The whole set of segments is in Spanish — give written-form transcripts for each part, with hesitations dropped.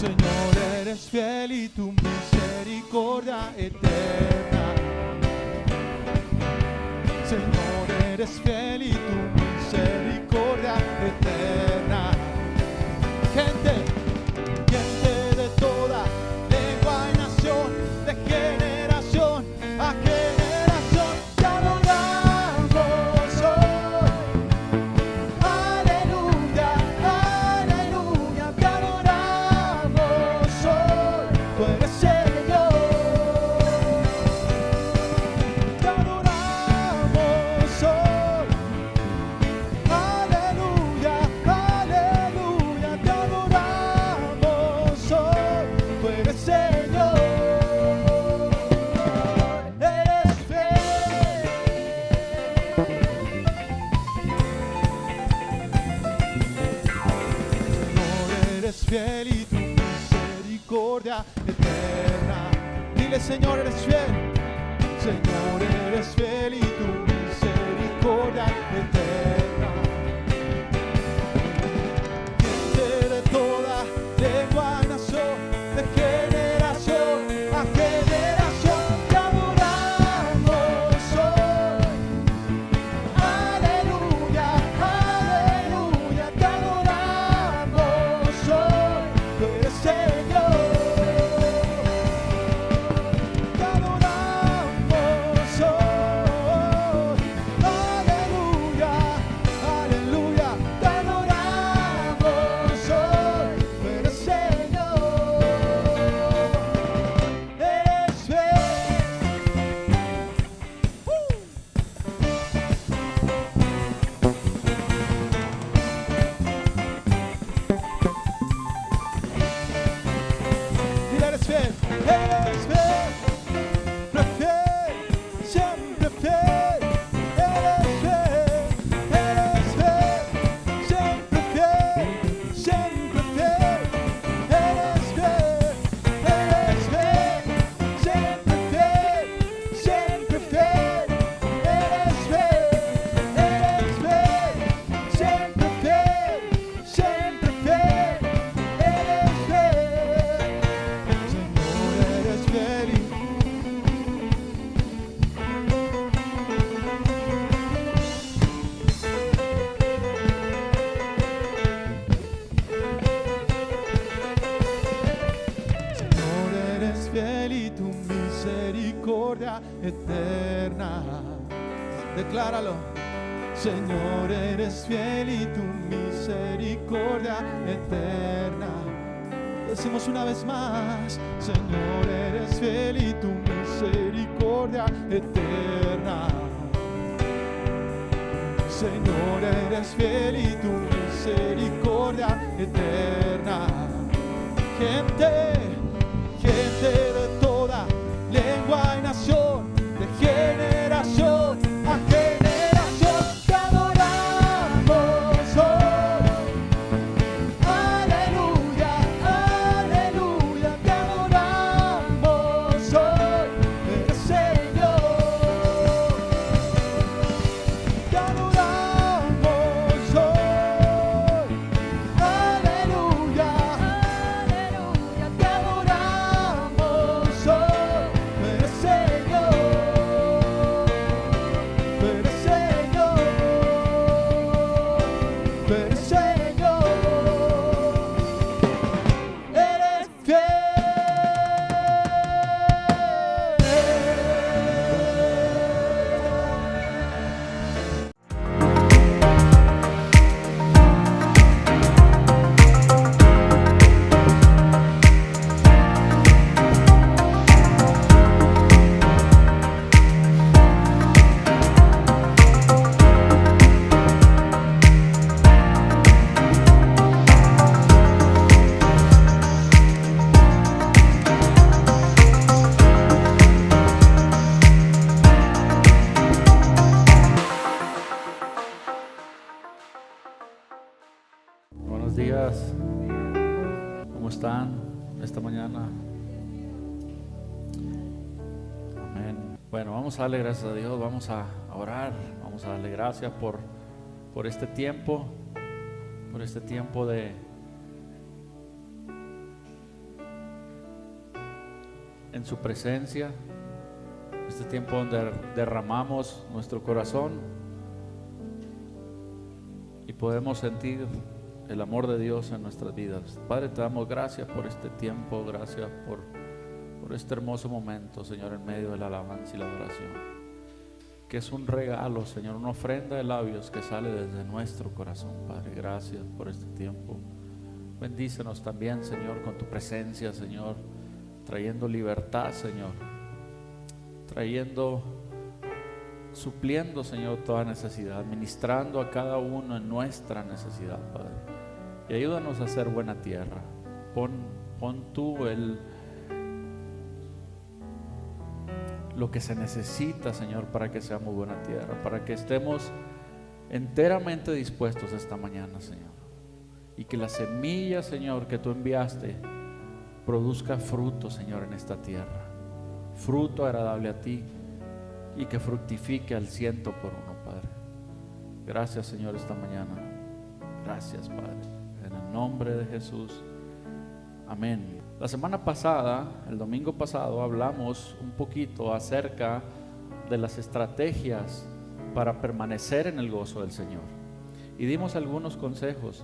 Señor, eres fiel y tu misericordia eterna. Señor, eres fiel y tu misericordia eterna. Gente de toda lengua y nación, de generación a generación, te adoramos hoy. Aleluya, aleluya, te adoramos hoy. Tú eres Señor. Te adoramos hoy. Aleluya, aleluya, te adoramos hoy. Tú eres Señor. Eres fiel. Señor, eres fiel y tu misericordia eterna. Dile, Señor, eres fiel. Señor, eres fiel y tu misericordia eterna. Gente de toda lengua y nación, de generación a generación, te adoramos hoy. Aleluya, aleluya, te adoramos hoy. Tú eres Señor. Te adoramos hoy. Aleluya, aleluya, te adoramos hoy. Tú eres Señor. Eres fiel. Dile, eres fiel, siempre fiel. Eres fiel, siempre fiel, siempre fiel. Eres fiel, siempre fiel, siempre fiel. Eres fiel, siempre fiel, siempre fiel. Eres fiel. Señor, eres fiel y Señor, eres fiel y tu misericordia eterna. Decláralo. Señor, eres fiel y tu misericordia eterna. Decimos una vez más. Señor, eres fiel y tu misericordia eterna. Señor, eres fiel y tu misericordia eterna. Gente de toda lengua y nación, de generación a generación, te adoramos hoy. Aleluya, aleluya, te adoramos hoy. Eres Señor. Te adoramos hoy. Aleluya, aleluya, te adoramos hoy. Tú eres Señor. Tú eres Señor. Tú eres Señor. Eres Buenos días, ¿cómo están esta mañana? Amén. Bueno, vamos a darle gracias a Dios, vamos a orar, vamos a darle gracias por este tiempo de en su presencia, este tiempo donde derramamos nuestro corazón y podemos sentir el amor de Dios en nuestras vidas. Padre, te damos gracias por este tiempo, gracias por este hermoso momento, Señor, en medio de la alabanza y la adoración, que es un regalo, Señor, una ofrenda de labios que sale desde nuestro corazón. Padre, gracias por este tiempo. Bendícenos también, Señor, con tu presencia, Señor, trayendo libertad, Señor, supliendo, Señor, toda necesidad, ministrando a cada uno en nuestra necesidad, Padre. Y ayúdanos a hacer buena tierra. Pon tú lo que se necesita, Señor, para que seamos buena tierra, para que estemos enteramente dispuestos esta mañana, Señor. Y que la semilla, Señor, que tú enviaste produzca fruto, Señor, en esta tierra, fruto agradable a ti, y que fructifique al 100 por uno, Padre. Gracias, Señor, esta mañana. Gracias, Padre, en el nombre de Jesús, amén. La semana pasada, el domingo pasado, hablamos un poquito acerca de las estrategias para permanecer en el gozo del Señor, y dimos algunos consejos,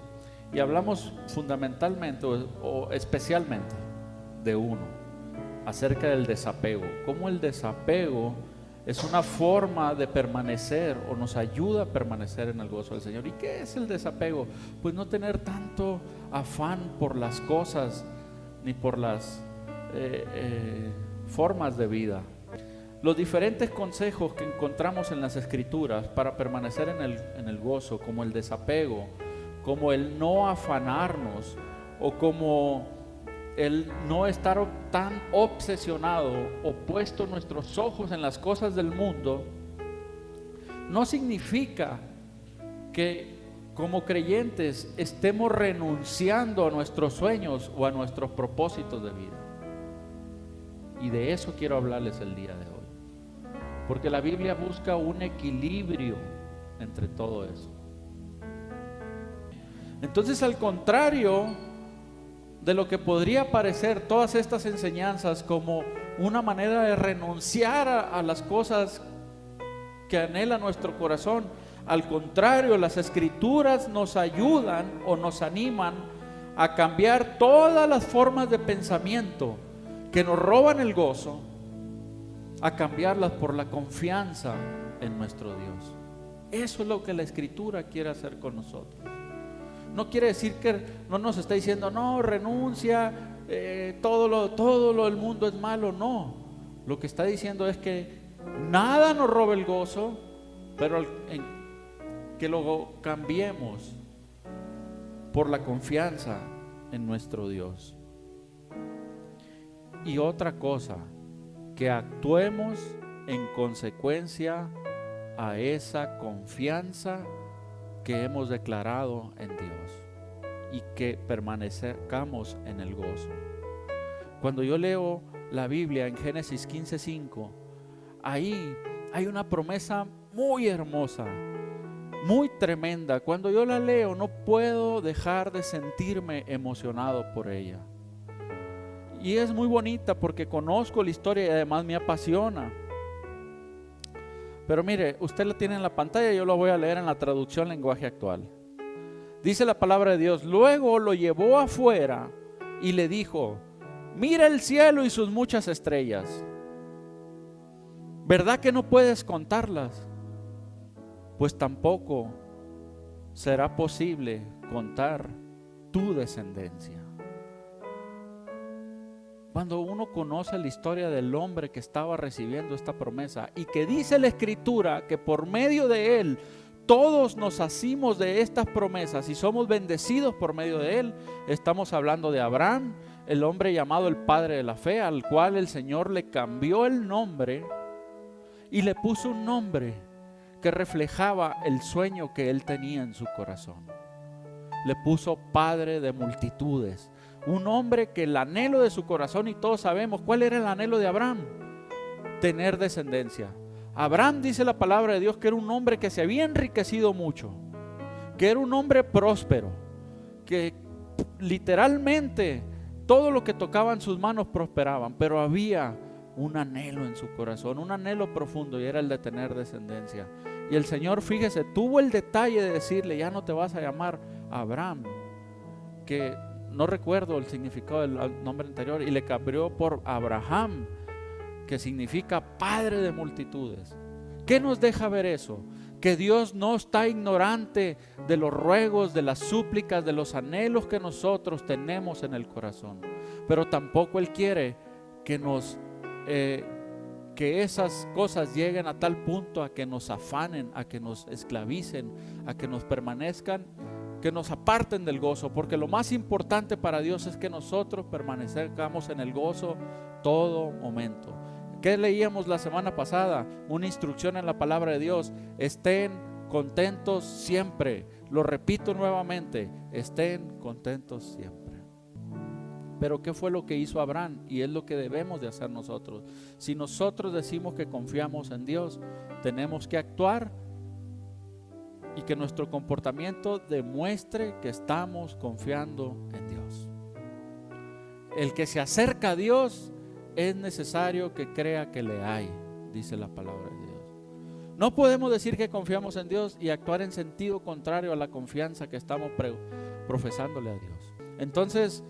y hablamos fundamentalmente o especialmente de uno, acerca del desapego. Cómo el desapego es una forma de permanecer, o nos ayuda a permanecer en el gozo del Señor. ¿Y qué es el desapego? Pues no tener tanto afán por las cosas ni por las formas de vida. Los diferentes consejos que encontramos en las Escrituras para permanecer en el gozo, como el desapego, como el no afanarnos, o como el no estar tan obsesionado o puesto nuestros ojos en las cosas del mundo, no significa que como creyentes estemos renunciando a nuestros sueños o a nuestros propósitos de vida. Y de eso quiero hablarles el día de hoy, porque la Biblia busca un equilibrio entre todo eso. Entonces, al contrario de lo que podría parecer todas estas enseñanzas como una manera de renunciar a las cosas que anhela nuestro corazón, al contrario, las Escrituras nos ayudan o nos animan a cambiar todas las formas de pensamiento que nos roban el gozo, a cambiarlas por la confianza en nuestro Dios. Eso es lo que la Escritura quiere hacer con nosotros. No quiere decir que no nos está diciendo, no, renuncia, todo lo del mundo es malo. No, lo que está diciendo es que nada nos robe el gozo, pero que lo cambiemos por la confianza en nuestro Dios. Y otra cosa, que actuemos en consecuencia a esa confianza que hemos declarado en Dios, y que permanezcamos en el gozo. Cuando yo leo la Biblia en Génesis 15:5, ahí hay una promesa muy hermosa, muy tremenda. Cuando yo la leo no puedo dejar de sentirme emocionado por ella. Y es muy bonita porque conozco la historia y además me apasiona. Pero mire, usted la tiene en la pantalla, yo lo voy a leer en la traducción lenguaje actual. Dice la palabra de Dios: luego lo llevó afuera y le dijo, mira el cielo y sus muchas estrellas. ¿Verdad que no puedes contarlas? Pues tampoco será posible contar tu descendencia. Cuando uno conoce la historia del hombre que estaba recibiendo esta promesa, y que dice la Escritura que por medio de él todos nos asimos de estas promesas y somos bendecidos por medio de él, estamos hablando de Abraham, el hombre llamado el padre de la fe, al cual el Señor le cambió el nombre y le puso un nombre que reflejaba el sueño que él tenía en su corazón. Le puso padre de multitudes. Un hombre que el anhelo de su corazón, y todos sabemos cuál era el anhelo de Abraham: tener descendencia. Abraham, dice la palabra de Dios, que era un hombre que se había enriquecido mucho, que era un hombre próspero, que literalmente todo lo que tocaban sus manos prosperaban, pero había un anhelo en su corazón, un anhelo profundo, y era el de tener descendencia. Y el Señor, fíjese, tuvo el detalle de decirle: ya no te vas a llamar Abraham, que no recuerdo el significado del nombre anterior, y le cambió por Abraham, que significa padre de multitudes. ¿Qué nos deja ver eso? Que Dios no está ignorante de los ruegos, de las súplicas, de los anhelos que nosotros tenemos en el corazón, pero tampoco Él quiere que esas cosas lleguen a tal punto a que nos afanen, a que nos esclavicen, a que nos permanezcan, que nos aparten del gozo, porque lo más importante para Dios es que nosotros permanezcamos en el gozo todo momento. ¿Qué leíamos la semana pasada? Una instrucción en la palabra de Dios: estén contentos siempre. Lo repito nuevamente: estén contentos siempre. Pero ¿qué fue lo que hizo Abraham? Y es lo que debemos de hacer nosotros. Si nosotros decimos que confiamos en Dios, tenemos que actuar y que nuestro comportamiento demuestre que estamos confiando en Dios. El que se acerca a Dios es necesario que crea que le hay, dice la palabra de Dios. No podemos decir que confiamos en Dios y actuar en sentido contrario a la confianza que estamos profesándole a Dios. Entonces,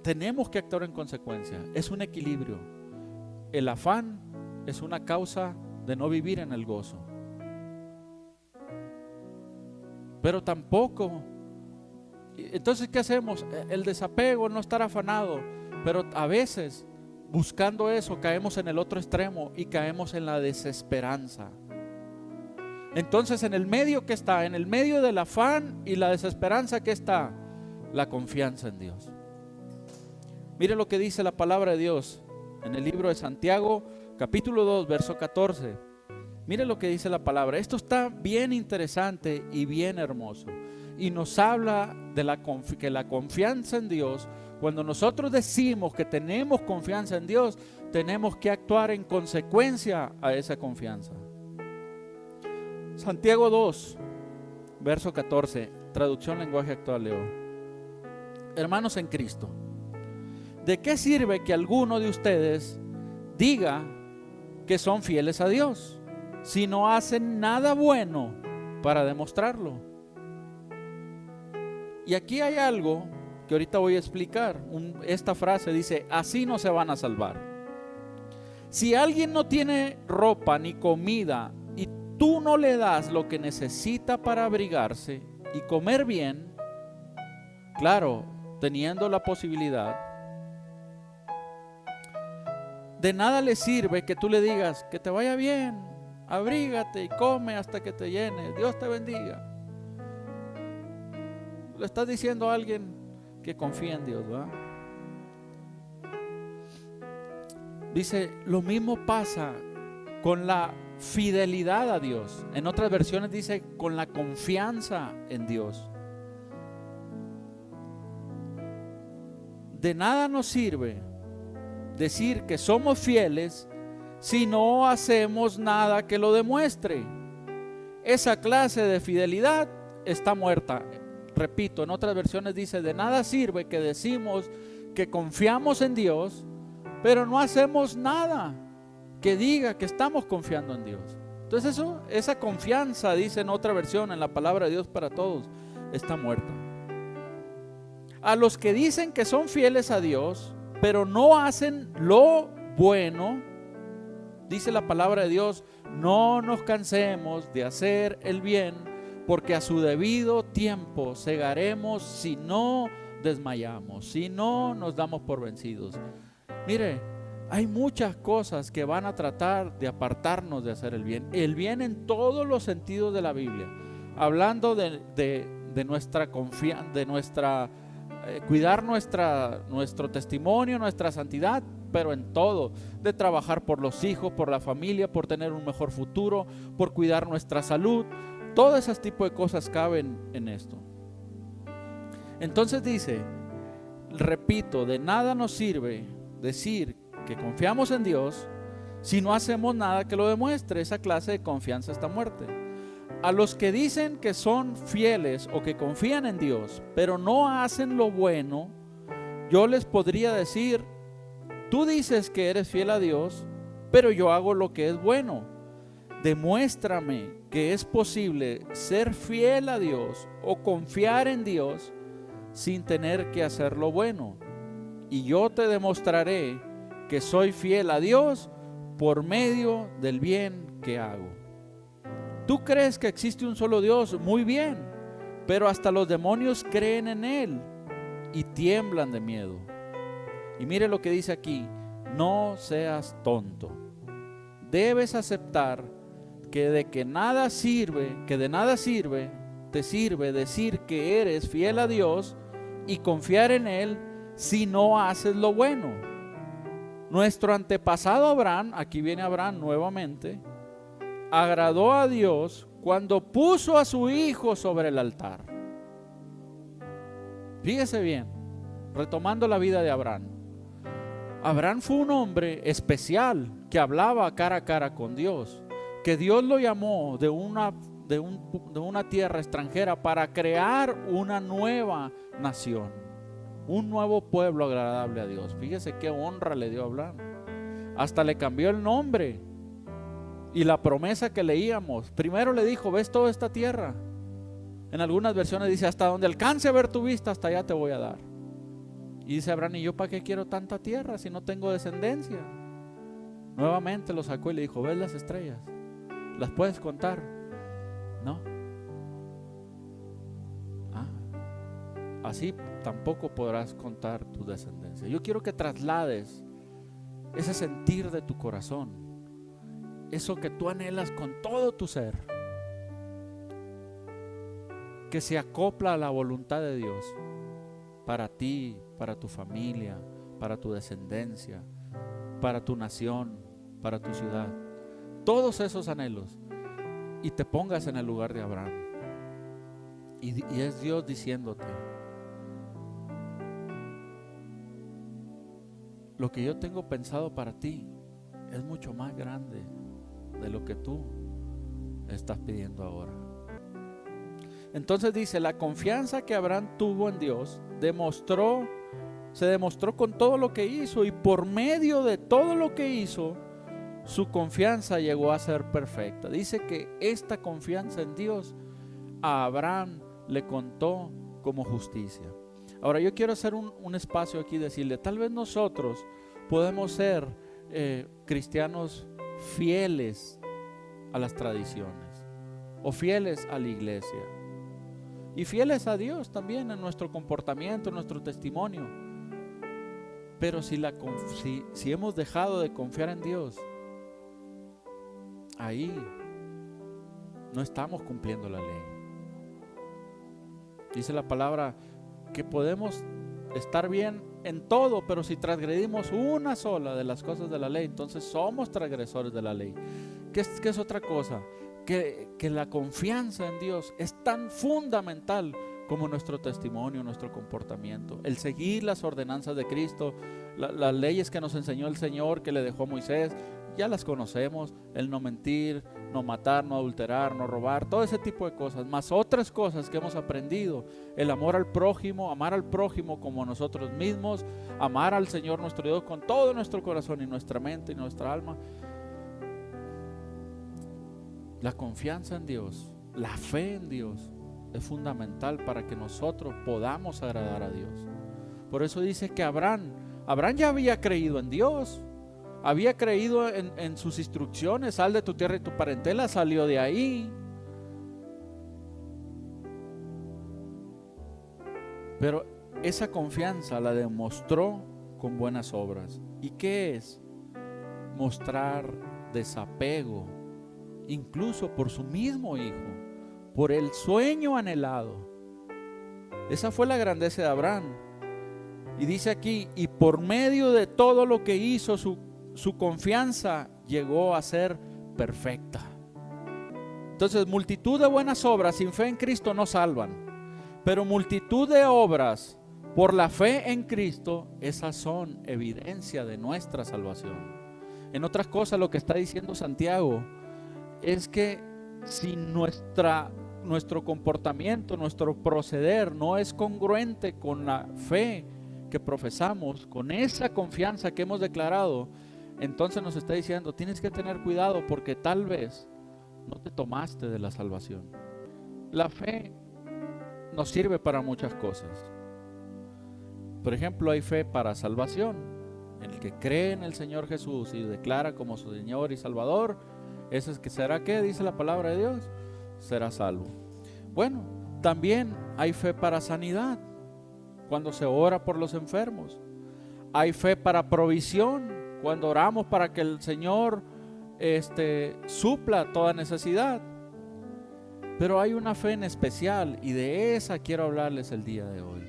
tenemos que actuar en consecuencia. Es un equilibrio. El afán es una causa de no vivir en el gozo, pero tampoco. Entonces, ¿qué hacemos? El desapego, no estar afanado. Pero a veces, buscando eso, caemos en el otro extremo y caemos en la desesperanza. Entonces, en el medio que está, en el medio del afán y la desesperanza, ¿qué está? La confianza en Dios. Mire lo que dice la palabra de Dios en el libro de Santiago, capítulo 2, verso 14. Mire lo que dice la palabra. Esto está bien interesante y bien hermoso. Y nos habla de que la confianza en Dios, cuando nosotros decimos que tenemos confianza en Dios, tenemos que actuar en consecuencia a esa confianza. Santiago 2, verso 14, traducción lenguaje actual leo: hermanos en Cristo, ¿de qué sirve que alguno de ustedes diga que son fieles a Dios si no hacen nada bueno para demostrarlo? Y aquí hay algo que ahorita voy a explicar. Esta frase dice: así no se van a salvar. Si alguien no tiene ropa ni comida y tú no le das lo que necesita para abrigarse y comer bien, claro, teniendo la posibilidad, de nada le sirve que tú le digas: que te vaya bien, abrígate y come hasta que te llenes, Dios te bendiga. Le estás diciendo a alguien que confía en Dios, ¿verdad? Dice, lo mismo pasa con la fidelidad a Dios. En otras versiones dice con la confianza en Dios. De nada nos sirve decir que somos fieles si no hacemos nada que lo demuestre. Esa clase de fidelidad está muerta. Repito, en otras versiones dice: de nada sirve que decimos que confiamos en Dios, pero no hacemos nada que diga que estamos confiando en Dios. Entonces esa confianza, dice en otra versión, en la palabra de Dios para todos, está muerta. A los que dicen que son fieles a Dios, pero no hacen lo bueno, dice la palabra de Dios: no nos cansemos de hacer el bien, porque a su debido tiempo segaremos si no desmayamos, si no nos damos por vencidos. Mire, hay muchas cosas que van a tratar de apartarnos de hacer el bien en todos los sentidos de la Biblia, hablando de nuestra confianza, de cuidar nuestro testimonio, nuestra santidad, pero en todo, de trabajar por los hijos, por la familia, por tener un mejor futuro, por cuidar nuestra salud. Todo ese tipo de cosas caben en esto. Entonces dice, repito, de nada nos sirve decir que confiamos en Dios si no hacemos nada que lo demuestre. Esa clase de confianza está muerta. A los que dicen que son fieles o que confían en Dios, pero no hacen lo bueno, yo les podría decir: tú dices que eres fiel a Dios, pero yo hago lo que es bueno. Demuéstrame que es posible ser fiel a Dios o confiar en Dios sin tener que hacer lo bueno. Y yo te demostraré que soy fiel a Dios por medio del bien que hago. Tú crees que existe un solo Dios, muy bien, pero hasta los demonios creen en Él y tiemblan de miedo. Y mire lo que dice aquí: no seas tonto. Debes aceptar que de nada sirve te sirve decir que eres fiel a Dios y confiar en Él si no haces lo bueno. Nuestro antepasado Abraham, aquí viene Abraham nuevamente, agradó a Dios cuando puso a su hijo sobre el altar. Fíjese bien, retomando la vida de Abraham. Abraham fue un hombre especial que hablaba cara a cara con Dios, que Dios lo llamó de una tierra extranjera para crear una nueva nación, un nuevo pueblo agradable a Dios. Fíjese qué honra le dio a Abraham. Hasta le cambió el nombre. Y la promesa que leíamos, primero le dijo: ves toda esta tierra. En algunas versiones dice: hasta donde alcance a ver tu vista, hasta allá te voy a dar. Y dice Abraham: ¿y yo para qué quiero tanta tierra si no tengo descendencia? Nuevamente lo sacó y le dijo: ¿ves las estrellas? ¿Las puedes contar? No. Así tampoco podrás contar tu descendencia. Yo quiero que traslades ese sentir de tu corazón, eso que tú anhelas con todo tu ser, que se acopla a la voluntad de Dios para ti, para tu familia, para tu descendencia, para tu nación, para tu ciudad. Todos esos anhelos, y te pongas en el lugar de Abraham. Y es Dios diciéndote: lo que yo tengo pensado para ti es mucho más grande de lo que tú estás pidiendo ahora. Entonces dice: la confianza que Abraham tuvo en Dios se demostró con todo lo que hizo, y por medio de todo lo que hizo, su confianza llegó a ser perfecta. Dice que esta confianza en Dios a Abraham le contó como justicia. Ahora yo quiero hacer un espacio aquí y decirle: tal vez nosotros podemos ser cristianos fieles a las tradiciones o fieles a la iglesia y fieles a Dios también en nuestro comportamiento, en nuestro testimonio. Pero si hemos dejado de confiar en Dios, ahí no estamos cumpliendo la ley. Dice la palabra que podemos estar bien en todo, pero si transgredimos una sola de las cosas de la ley, entonces somos transgresores de la ley. ¿Qué es otra cosa? Que la confianza en Dios es tan fundamental como nuestro testimonio, nuestro comportamiento. El seguir las ordenanzas de Cristo, las leyes que nos enseñó el Señor, que le dejó Moisés, ya las conocemos: el no mentir, no matar, no adulterar, no robar, todo ese tipo de cosas, más otras cosas que hemos aprendido: el amor al prójimo, amar al prójimo como nosotros mismos, amar al Señor nuestro Dios con todo nuestro corazón y nuestra mente y nuestra alma. La confianza en Dios, la fe en Dios es fundamental para que nosotros podamos agradar a Dios. Por eso dice que Abraham ya había creído en Dios, había creído en sus instrucciones: sal de tu tierra y tu parentela. Salió de ahí. Pero esa confianza la demostró con buenas obras. ¿Y qué es? Mostrar desapego, incluso por su mismo hijo, por el sueño anhelado. Esa fue la grandeza de Abraham. Y dice aquí: y por medio de todo lo que hizo, su confianza llegó a ser perfecta. Entonces, multitud de buenas obras sin fe en Cristo no salvan, pero multitud de obras por la fe en Cristo, esas son evidencia de nuestra salvación. En otras cosas, lo que está diciendo Santiago es que si nuestro comportamiento, nuestro proceder no es congruente con la fe que profesamos, con esa confianza que hemos declarado, entonces nos está diciendo, tienes que tener cuidado porque tal vez no te tomaste de la salvación. La fe nos sirve para muchas cosas. Por ejemplo, hay fe para salvación. El que cree en el Señor Jesús y declara como su Señor y Salvador, ese es que será, ¿qué dice la palabra de Dios? Será salvo. Bueno, también hay fe para sanidad, cuando se ora por los enfermos. Hay fe para provisión, cuando oramos para que el Señor supla toda necesidad. Pero hay una fe en especial, y de esa quiero hablarles el día de hoy.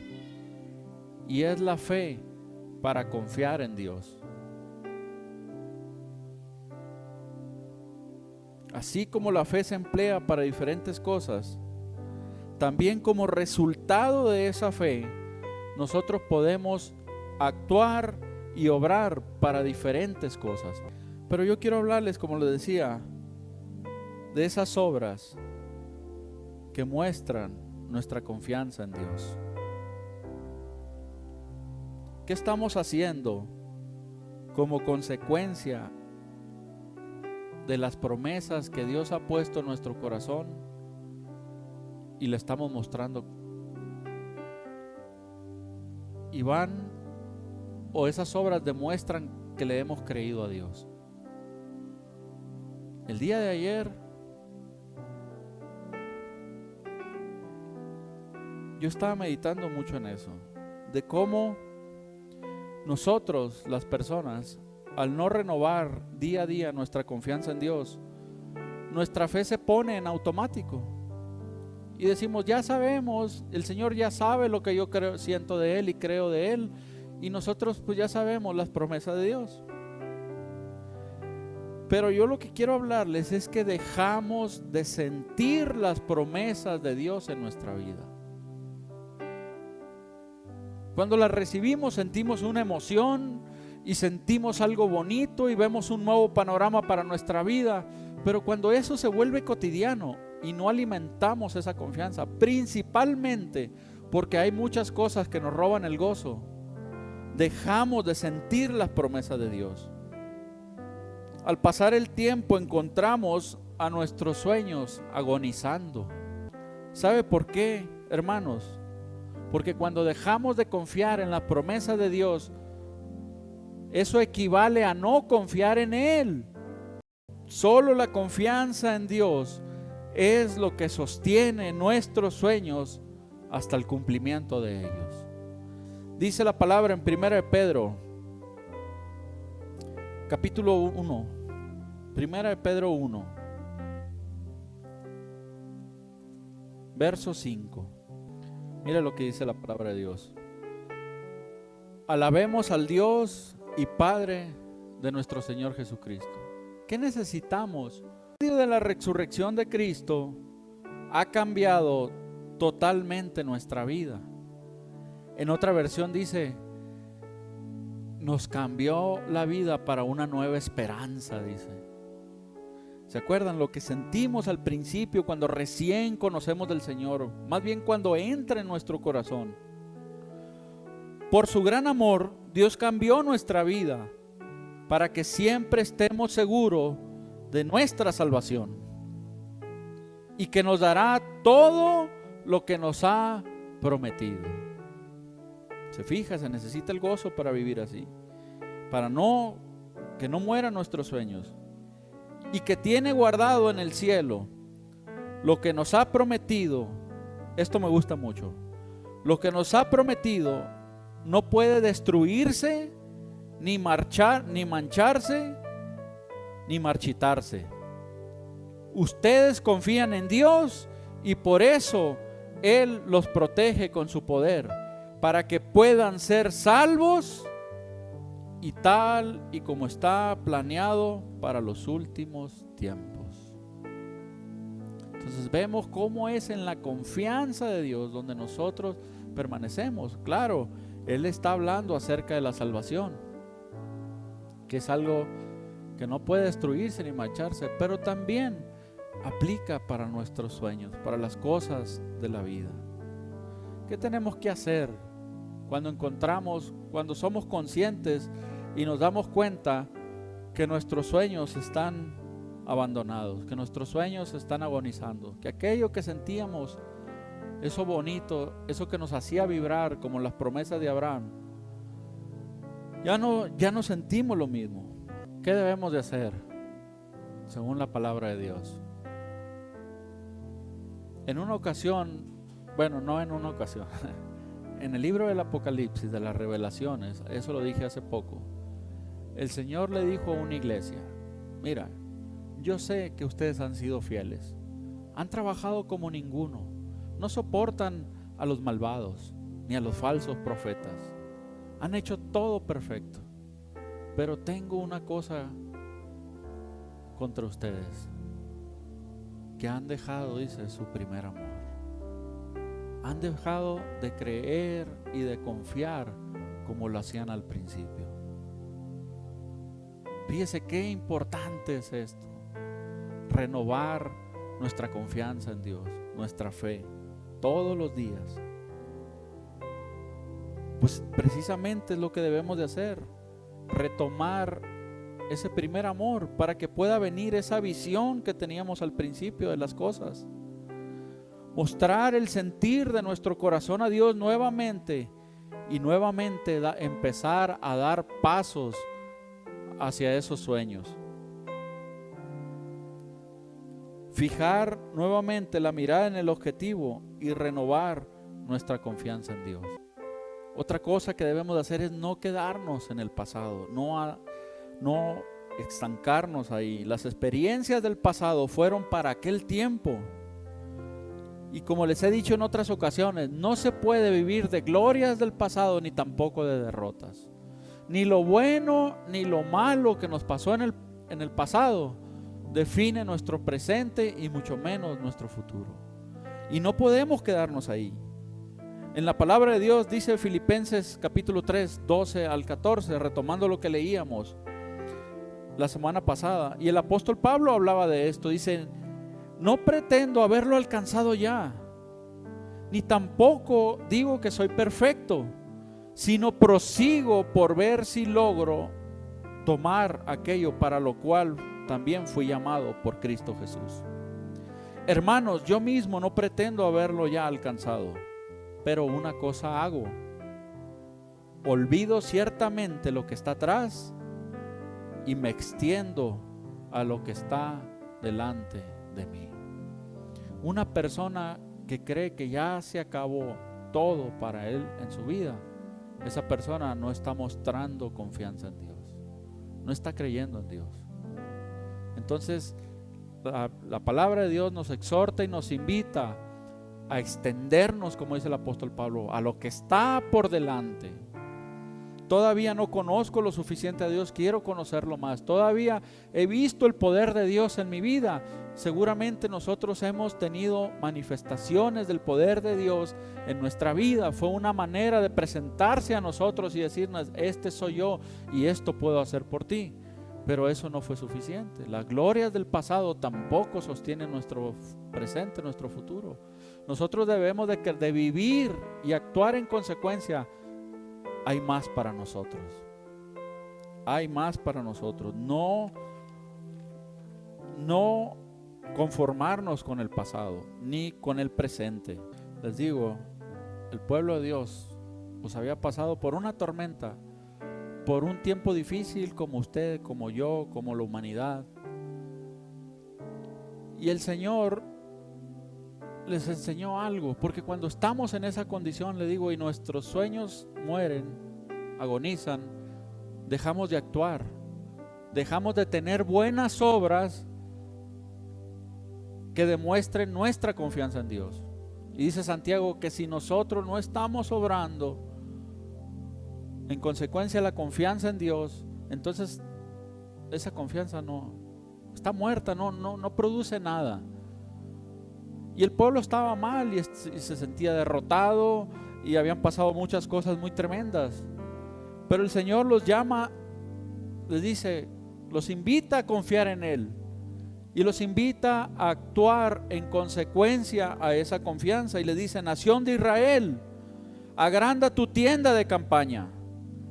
Y es la fe para confiar en Dios. Así como la fe se emplea para diferentes cosas, también como resultado de esa fe, nosotros podemos actuar y obrar para diferentes cosas. Pero yo quiero hablarles, como les decía, de esas obras que muestran nuestra confianza en Dios. ¿Qué estamos haciendo como consecuencia de las promesas que Dios ha puesto en nuestro corazón y le estamos mostrando? Y van, o esas obras demuestran que le hemos creído a Dios. El día de ayer yo estaba meditando mucho en eso, de cómo nosotros, las personas, al no renovar día a día nuestra confianza en Dios, nuestra fe se pone en automático y decimos, ya sabemos, el Señor ya sabe lo que yo creo, siento de Él y creo de Él, y nosotros pues ya sabemos las promesas de Dios. Pero yo lo que quiero hablarles es que dejamos de sentir las promesas de Dios en nuestra vida. Cuando las recibimos sentimos una emoción y sentimos algo bonito y vemos un nuevo panorama para nuestra vida, pero cuando eso se vuelve cotidiano y no alimentamos esa confianza, principalmente porque hay muchas cosas que nos roban el gozo, dejamos de sentir las promesas de Dios. Al pasar el tiempo encontramos a nuestros sueños agonizando. ¿Sabe por qué, hermanos? Porque cuando dejamos de confiar en la promesa de Dios, eso equivale a no confiar en Él. Solo la confianza en Dios es lo que sostiene nuestros sueños hasta el cumplimiento de ellos. Dice la palabra en 1 de Pedro, capítulo 1, 1 de Pedro 1, verso 5. Mira lo que dice la palabra de Dios. Alabemos al Dios y Padre de nuestro Señor Jesucristo. ¿Qué necesitamos? En medio de la resurrección de Cristo ha cambiado totalmente nuestra vida. En otra versión dice, nos cambió la vida para una nueva esperanza, dice. ¿Se acuerdan lo que sentimos al principio cuando recién conocemos del Señor? Más bien cuando entra en nuestro corazón. Por su gran amor, Dios cambió nuestra vida para que siempre estemos seguros de nuestra salvación y que nos dará todo lo que nos ha prometido. Se fija, se necesita el gozo para vivir así, para que no mueran nuestros sueños, y que tiene guardado en el cielo lo que nos ha prometido. Esto me gusta mucho. Lo que nos ha prometido no puede destruirse, ni mancharse, ni marchitarse. Ustedes confían en Dios y por eso Él los protege con su poder, para que puedan ser salvos y tal y como está planeado para los últimos tiempos. Entonces vemos cómo es en la confianza de Dios donde nosotros permanecemos. Claro, Él está hablando acerca de la salvación, que es algo que no puede destruirse ni mancharse, pero también aplica para nuestros sueños, para las cosas de la vida. ¿Qué tenemos que hacer cuando somos conscientes y nos damos cuenta que nuestros sueños están abandonados, que nuestros sueños están agonizando, que aquello que sentíamos, eso bonito, eso que nos hacía vibrar como las promesas de Abraham, ya no sentimos lo mismo. ¿Qué debemos de hacer según la palabra de Dios? En una ocasión, bueno, no en una ocasión, en el libro del Apocalipsis, de las revelaciones, eso lo dije hace poco, el Señor le dijo a una iglesia: mira, yo sé que ustedes han sido fieles, han trabajado como ninguno, no soportan a los malvados ni a los falsos profetas, han hecho todo perfecto, pero tengo una cosa contra ustedes, que han dejado, dice, su primer amor. Han dejado de creer y de confiar como lo hacían al principio. Fíjese qué importante es esto: renovar nuestra confianza en Dios, nuestra fe, todos los días. Pues precisamente es lo que debemos de hacer, retomar ese primer amor para que pueda venir esa visión que teníamos al principio de las cosas. Mostrar el sentir de nuestro corazón a Dios nuevamente y nuevamente empezar a dar pasos hacia esos sueños. Fijar nuevamente la mirada en el objetivo y renovar nuestra confianza en Dios. Otra cosa que debemos de hacer es no quedarnos en el pasado, no estancarnos ahí. Las experiencias del pasado fueron para aquel tiempo. Y como les he dicho en otras ocasiones, no se puede vivir de glorias del pasado ni tampoco de derrotas. Ni lo bueno ni lo malo que nos pasó en el pasado define nuestro presente y mucho menos nuestro futuro. Y no podemos quedarnos ahí. En la palabra de Dios dice Filipenses capítulo 3, 12 al 14, retomando lo que leíamos la semana pasada. Y el apóstol Pablo hablaba de esto. Dice: no pretendo haberlo alcanzado ya, ni tampoco digo que soy perfecto, sino prosigo por ver si logro tomar aquello para lo cual también fui llamado por Cristo Jesús. Hermanos, yo mismo no pretendo haberlo ya alcanzado, pero una cosa hago: olvido ciertamente lo que está atrás y me extiendo a lo que está delante de mí. Una persona que cree que ya se acabó todo para él en su vida, esa persona no está mostrando confianza en Dios, no está creyendo en Dios. Entonces la palabra de Dios nos exhorta y nos invita a extendernos, como dice el apóstol Pablo, a lo que está por delante. Todavía no conozco lo suficiente a Dios, quiero conocerlo más. Todavía he visto el poder de Dios en mi vida. Seguramente nosotros hemos tenido manifestaciones del poder de Dios en nuestra vida. Fue una manera de presentarse a nosotros y decirnos: este soy yo y esto puedo hacer por ti. Pero eso no fue suficiente. Las glorias del pasado tampoco sostienen nuestro presente, nuestro futuro. Nosotros debemos de vivir y actuar en consecuencia. Hay más para nosotros. Hay más para nosotros. No conformarnos con el pasado ni con el presente. Les digo, el pueblo de Dios pues había pasado por una tormenta, por un tiempo difícil, como usted, como yo, como la humanidad. Y el Señor les enseñó algo, porque cuando estamos en esa condición, le digo, y nuestros sueños mueren, agonizan, dejamos de actuar, dejamos de tener buenas obras que demuestren nuestra confianza en Dios. Y dice Santiago que si nosotros no estamos obrando en consecuencia la confianza en Dios, entonces esa confianza no está muerta, no produce nada. Y el pueblo estaba mal y se sentía derrotado y habían pasado muchas cosas muy tremendas. Pero el Señor los llama, les dice, los invita a confiar en Él y los invita a actuar en consecuencia a esa confianza. Y le dice: nación de Israel, agranda tu tienda de campaña,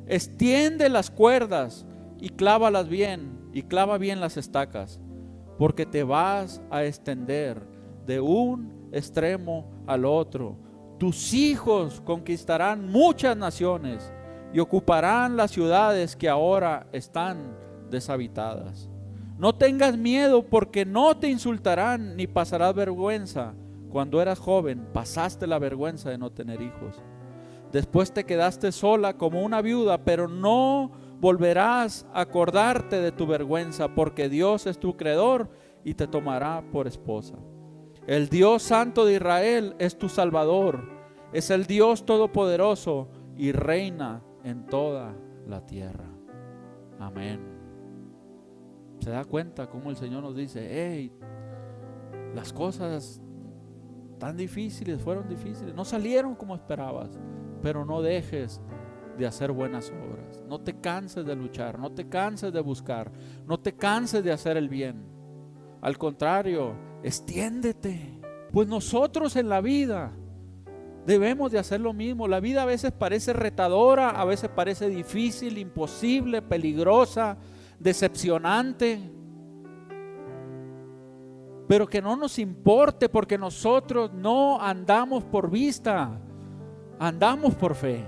extiende las cuerdas y clávalas bien, y clava bien las estacas, porque te vas a extender de un extremo al otro. Tus hijos conquistarán muchas naciones y ocuparán las ciudades que ahora están deshabitadas. No tengas miedo, porque no te insultarán ni pasarás vergüenza. Cuando eras joven pasaste la vergüenza de no tener hijos. Después te quedaste sola como una viuda, pero no volverás a acordarte de tu vergüenza, porque Dios es tu creador y te tomará por esposa. El Dios Santo de Israel es tu Salvador, es el Dios Todopoderoso y reina en toda la tierra. Amén. ¿Se da cuenta cómo el Señor nos dice: hey, las cosas tan difíciles fueron difíciles, no salieron como esperabas, pero no dejes de hacer buenas obras, no te canses de luchar, no te canses de buscar, no te canses de hacer el bien, al contrario, extiéndete, pues nosotros en la vida debemos de hacer lo mismo. La vida a veces parece retadora, a veces parece difícil, imposible, peligrosa, decepcionante, pero que no nos importe, porque nosotros no andamos por vista, andamos por fe.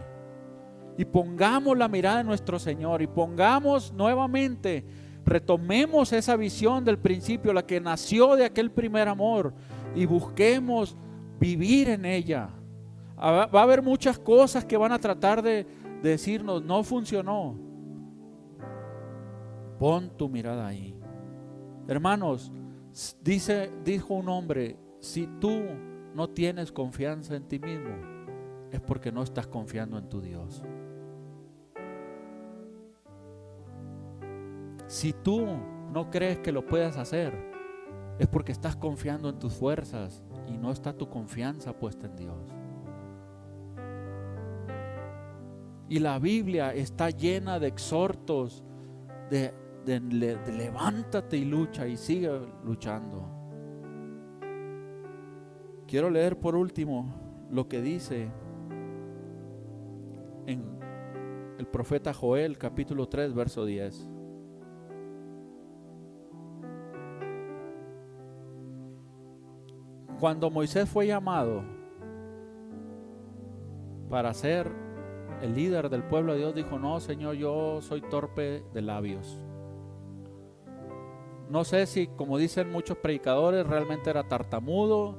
Y pongamos la mirada en nuestro Señor, y pongamos nuevamente, retomemos esa visión del principio, la que nació de aquel primer amor, y busquemos vivir en ella. Va a haber muchas cosas que van a tratar de decirnos: no funcionó. Pon tu mirada ahí. Hermanos, dijo un hombre: si tú no tienes confianza en ti mismo, es porque no estás confiando en tu Dios. Si tú no crees que lo puedas hacer, es porque estás confiando en tus fuerzas y no está tu confianza puesta en Dios. Y la Biblia está llena de exhortos de levántate y lucha, y sigue luchando. Quiero leer por último lo que dice en el profeta Joel, capítulo 3, verso 10. Cuando Moisés fue llamado para ser el líder del pueblo de Dios, dijo: no, Señor, yo soy torpe de labios. No sé si, como dicen muchos predicadores, realmente era tartamudo,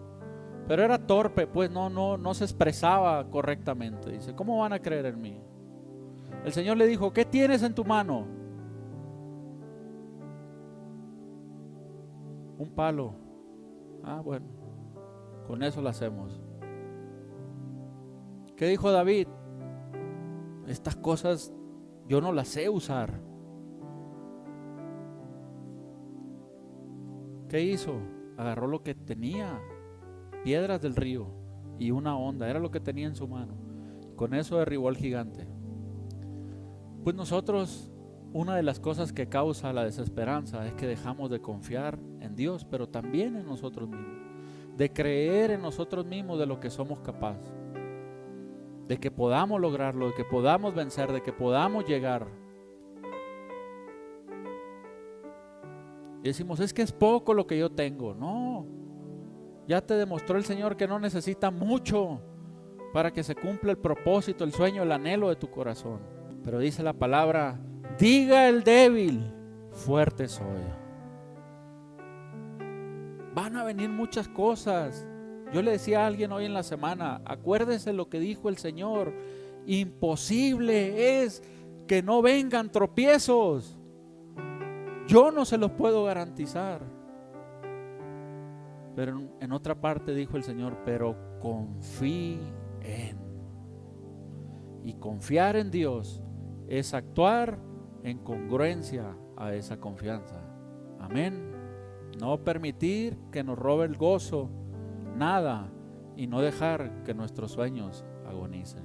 pero era torpe, pues no se expresaba correctamente. Dice: ¿cómo van a creer en mí? El Señor le dijo: ¿qué tienes en tu mano? Un palo. Ah, bueno, con eso lo hacemos. ¿Qué dijo David? Estas cosas yo no las sé usar. ¿Qué hizo? Agarró lo que tenía, piedras del río y una honda, era lo que tenía en su mano. Con eso derribó al gigante. Pues nosotros, una de las cosas que causa la desesperanza es que dejamos de confiar en Dios, pero también en nosotros mismos, de creer en nosotros mismos de lo que somos capaces, de que podamos lograrlo, de que podamos vencer, de que podamos llegar. Y decimos: es que es poco lo que yo tengo. No, ya te demostró el Señor que no necesita mucho para que se cumpla el propósito, el sueño, el anhelo de tu corazón. Pero dice la palabra: diga el débil, fuerte soy. Van a venir muchas cosas. Yo le decía a alguien hoy en la semana: acuérdese lo que dijo el Señor: imposible es que no vengan tropiezos. Yo no se los puedo garantizar. Pero en otra parte dijo el Señor: pero confíen. Y confiar en Dios es actuar en congruencia a esa confianza. Amén. No permitir que nos robe el gozo, nada, y no dejar que nuestros sueños agonicen.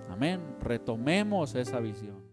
Amén. Retomemos esa visión.